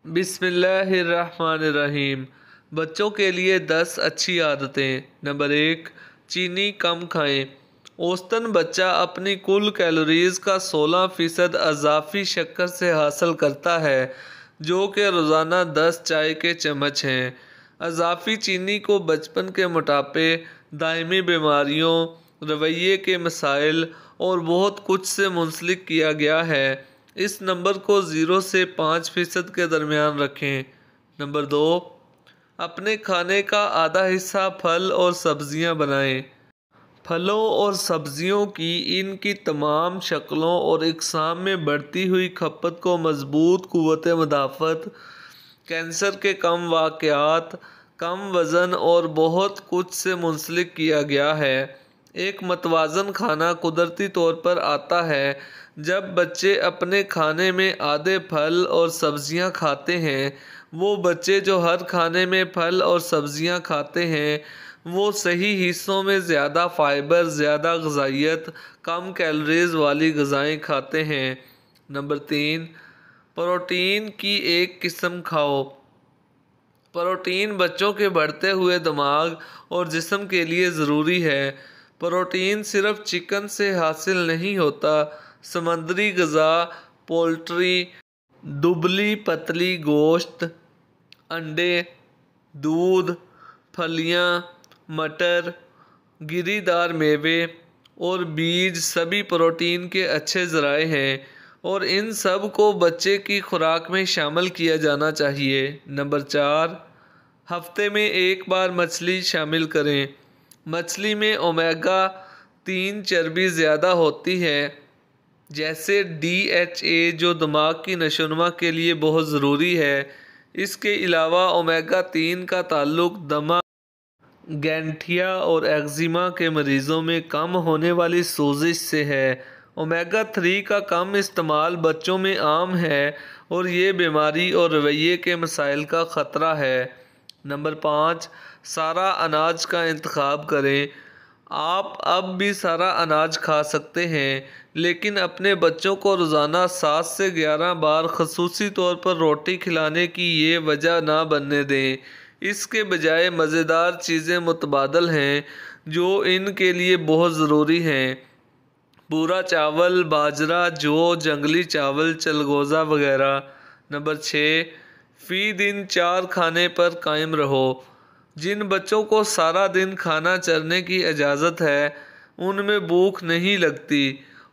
بسم اللہ الرحمن الرحیم۔ بچوں کے لیے 10 اچھی عادتیں۔ نمبر 1، چینی کم کھائیں۔ اوسطاً بچہ اپنی کل کیلوریز کا 16% اضافی شکر سے حاصل کرتا ہے، جو کہ روزانہ 10 چائے کے چمچ ہیں۔ اضافی چینی کو بچپن کے موٹاپے، دائمی بیماریوں، رویے کے مسائل اور بہت کچھ سے منسلک کیا گیا ہے۔ اس نمبر کو 0 سے 5% کے درمیان رکھیں۔ نمبر 2، اپنے کھانے کا آدھا حصہ پھل اور سبزیاں بنائیں۔ پھلوں اور سبزیوں کی ان کی تمام شکلوں اور اقسام میں بڑھتی ہوئی کھپت کو مضبوط قوت مدافعت، کینسر کے کم واقعات، کم وزن اور بہت کچھ سے منسلک کیا گیا ہے۔ ایک متوازن کھانا قدرتی طور پر آتا ہے جب بچے اپنے کھانے میں آدھے پھل اور سبزیاں کھاتے ہیں۔ وہ بچے جو ہر کھانے میں پھل اور سبزیاں کھاتے ہیں، وہ صحیح حصوں میں زیادہ فائبر، زیادہ غذائیت، کم کیلوریز والی غذائیں کھاتے ہیں۔ نمبر 3، پروٹین کی ایک قسم کھاؤ۔ پروٹین بچوں کے بڑھتے ہوئے دماغ اور جسم کے لیے ضروری ہے۔ پروٹین صرف چکن سے حاصل نہیں ہوتا۔ سمندری غذا، پولٹری، دبلی پتلی گوشت، انڈے، دودھ، پھلیاں، مٹر، گری دار میوے اور بیج سبھی پروٹین کے اچھے ذرائع ہیں، اور ان سب کو بچے کی خوراک میں شامل کیا جانا چاہیے۔ نمبر 4، ہفتے میں ایک بار مچھلی شامل کریں۔ مچھلی میں اومیگا 3 چربی زیادہ ہوتی ہے، جیسے DHA، جو دماغ کی نشوونما کے لیے بہت ضروری ہے۔ اس کے علاوہ اومیگا 3 کا تعلق دمہ، گینٹھیا اور ایگزیما کے مریضوں میں کم ہونے والی سوزش سے ہے۔ اومیگا 3 کا کم استعمال بچوں میں عام ہے اور یہ بیماری اور رویے کے مسائل کا خطرہ ہے۔ نمبر 5، سارا اناج کا انتخاب کریں۔ آپ اب بھی سارا اناج کھا سکتے ہیں، لیکن اپنے بچوں کو روزانہ 7 سے 11 بار خصوصی طور پر روٹی کھلانے کی یہ وجہ نہ بننے دیں۔ اس کے بجائے مزیدار چیزیں متبادل ہیں جو ان کے لیے بہت ضروری ہیں۔ بھورا چاول، باجرہ، جو، جنگلی چاول، چلغوزہ وغیرہ۔ نمبر 6، فی دن 4 کھانے پر قائم رہو۔ جن بچوں کو سارا دن کھانا چرنے کی اجازت ہے، ان میں بھوک نہیں لگتی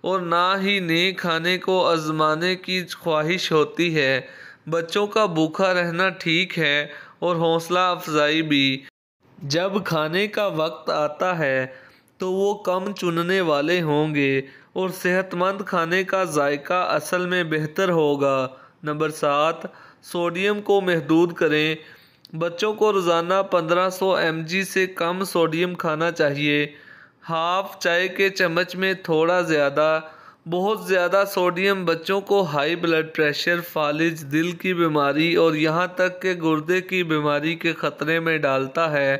اور نہ ہی نئے کھانے کو آزمانے کی خواہش ہوتی ہے۔ بچوں کا بھوکا رہنا ٹھیک ہے اور حوصلہ افزائی بھی۔ جب کھانے کا وقت آتا ہے تو وہ کم چننے والے ہوں گے اور صحت مند کھانے کا ذائقہ اصل میں بہتر ہوگا۔ نمبر 7، سوڈیم کو محدود کریں۔ بچوں کو روزانہ 1500 mg سے کم سوڈیم کھانا چاہیے۔ ہاف چائے کے چمچ میں تھوڑا زیادہ۔ بہت زیادہ سوڈیم بچوں کو ہائی بلڈ پریشر، فالج، دل کی بیماری اور یہاں تک کہ گردے کی بیماری کے خطرے میں ڈالتا ہے۔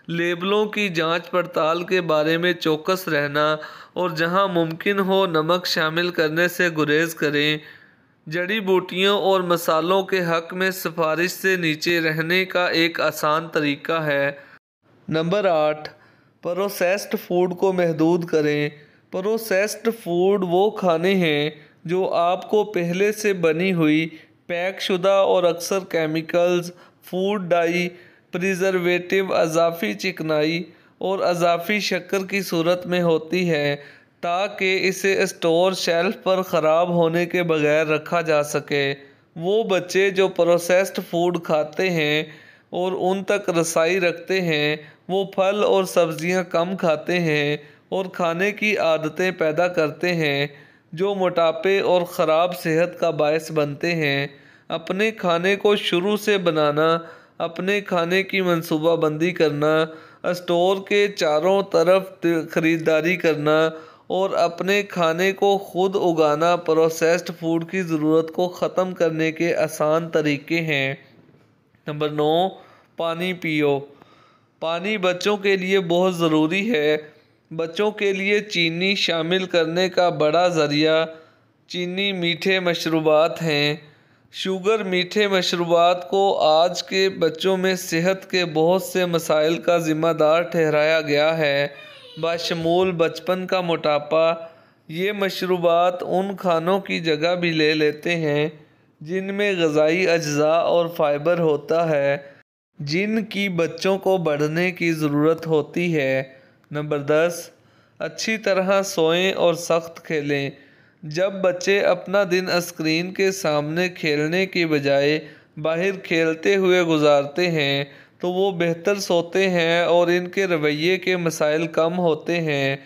لیبلوں کی جانچ پڑتال کے بارے میں چوکس رہنا اور جہاں ممکن ہو نمک شامل کرنے سے گریز کریں۔ جڑی بوٹیوں اور مصالحوں کے حق میں سفارش سے نیچے رہنے کا ایک آسان طریقہ ہے۔ نمبر 8، پروسیسڈ فوڈ کو محدود کریں۔ پروسیسڈ فوڈ وہ کھانے ہیں جو آپ کو پہلے سے بنی ہوئی، پیک شدہ اور اکثر کیمیکلز، فوڈ ڈائی، پریزرویٹو، اضافی چکنائی اور اضافی شکر کی صورت میں ہوتی ہے تاکہ اسے اسٹور شیلف پر خراب ہونے کے بغیر رکھا جا سکے۔ وہ بچے جو پروسیسڈ فوڈ کھاتے ہیں اور ان تک رسائی رکھتے ہیں، وہ پھل اور سبزیاں کم کھاتے ہیں اور کھانے کی عادتیں پیدا کرتے ہیں جو موٹاپے اور خراب صحت کا باعث بنتے ہیں۔ اپنے کھانے کو شروع سے بنانا، اپنے کھانے کی منصوبہ بندی کرنا، اسٹور کے چاروں طرف خریداری کرنا اور اپنے کھانے کو خود اگانا پروسیسڈ فوڈ کی ضرورت کو ختم کرنے کے آسان طریقے ہیں۔ نمبر 9، پانی پیو۔ پانی بچوں کے لیے بہت ضروری ہے۔ بچوں کے لیے چینی شامل کرنے کا بڑا ذریعہ چینی میٹھے مشروبات ہیں۔ شوگر میٹھے مشروبات کو آج کے بچوں میں صحت کے بہت سے مسائل کا ذمہ دار ٹھہرایا گیا ہے، بشمول بچپن کا موٹاپا۔ یہ مشروبات ان کھانوں کی جگہ بھی لے لیتے ہیں جن میں غذائی اجزاء اور فائبر ہوتا ہے، جن کی بچوں کو بڑھنے کی ضرورت ہوتی ہے۔ نمبر 10، اچھی طرح سوئیں اور سخت کھیلیں۔ جب بچے اپنا دن اسکرین کے سامنے کھیلنے کی بجائے باہر کھیلتے ہوئے گزارتے ہیں تو وہ بہتر سوتے ہیں اور ان کے رویے کے مسائل کم ہوتے ہیں،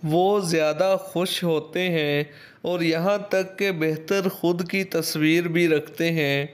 وہ زیادہ خوش ہوتے ہیں اور یہاں تک کہ بہتر خود کی تصویر بھی رکھتے ہیں۔